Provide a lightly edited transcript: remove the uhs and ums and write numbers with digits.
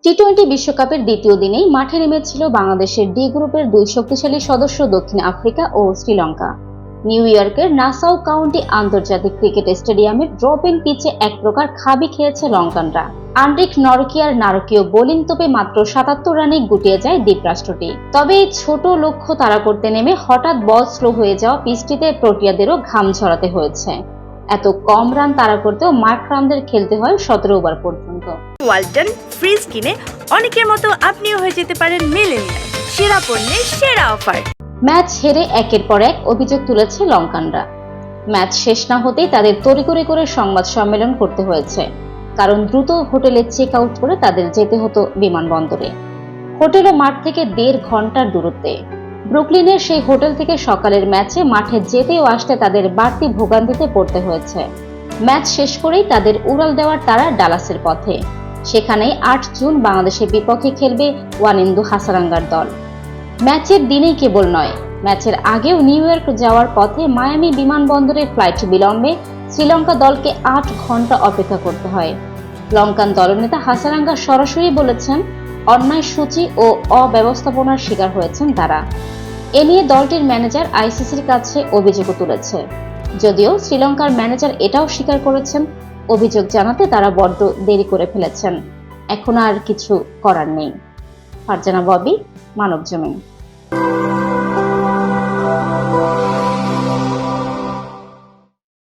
টি-20 বিশ্বকাপের দ্বিতীয় দিনেই মাঠে নেমেছিল বাংলাদেশের ডি গ্রুপের দুই শক্তিশালী সদস্য দক্ষিণ আফ্রিকা ও শ্রীলঙ্কা। নিউ ইয়র্কের নাসাউ কাউন্টি আন্তর্জাতিক ক্রিকেট স্টেডিয়ামের ড্রপ-ইন পিচে এক প্রকার খাবি খেয়েছে লঙ্কানরা। আন্ড্রিক নরকিয়ার নারকীয় বোলিং তোপে মাত্র ৭৭ রানে গুটিয়ে যায় দ্বীপরাষ্ট্রটি। তবে এই ছোট লক্ষ্য তাড়া করতে নেমে হঠাৎ বল স্লো হয়ে যাওয়া পিচটিতে প্রোটিয়াদেরও ঘাম ঝরাতে হয়েছে। এত কম রান তাড়া করতেও মার্করামদের খেলতে হয় ১৭ ওভার পর্যন্ত। ওয়ালটন ফ্রিজ কিনে অনেকের মতো আপনিও হয়ে যেতে পারেন মিলেনিয়াল। সেরা পণ্যের সেরা অফার। ম্যাচ হেরে একের পর এক অভিযোগ তুলেছে লঙ্কানরা। ম্যাচ শেষ না হতেই তাদের তড়িঘড়ি করে সংবাদ সম্মেলন করতে হয়েছে, কারণ দ্রুত হোটেলে চেক আউট করে তাদের যেতে হতো বিমানবন্দরে। হোটেল ও মাঠ থেকে ১.৫ ঘন্টার দূরত্বে ব্রুকলিনের সেই হোটেল থেকে সকালের ম্যাচে মাঠে যেতে ও আসতে তাদের বাড়তি ভোগান্তিতে পড়তে হয়েছে। ম্যাচ শেষ করেই তাদের উড়াল দেওয়ার তারা ডালাসের পথে। সেখানেই ৮ জুন বাংলাদেশের বিপক্ষে খেলবে ওয়ানিন্দু হাসারাঙ্গার দল। ম্যাচের দিনেই কেবল নয়, ম্যাচের আগেও নিউ ইয়র্ক যাওয়ার পথে মায়ামি বিমানবন্দরে ফ্লাইট বিলম্বে শ্রীলঙ্কা দলকে ৮ ঘন্টা অপেক্ষা করতে হয়। লঙ্কান দলনেতা হাসারাঙ্গা সরাসরি বলেছেন, অন্যায় সূচি ও অব্যবস্থাপনার শিকার হয়েছেন তারা। এ নিয়ে দলটির ম্যানেজার আইসিসির কাছে অভিযোগও তুলেছে। যদিও শ্রীলঙ্কার ম্যানেজার এটাও স্বীকার করেছেন, অভিযোগ জানাতে তারা বড্ড দেরি করে ফেলেছেন, এখন আর কিছু করার নেই। ফারজানা ববি, মানবজমিন।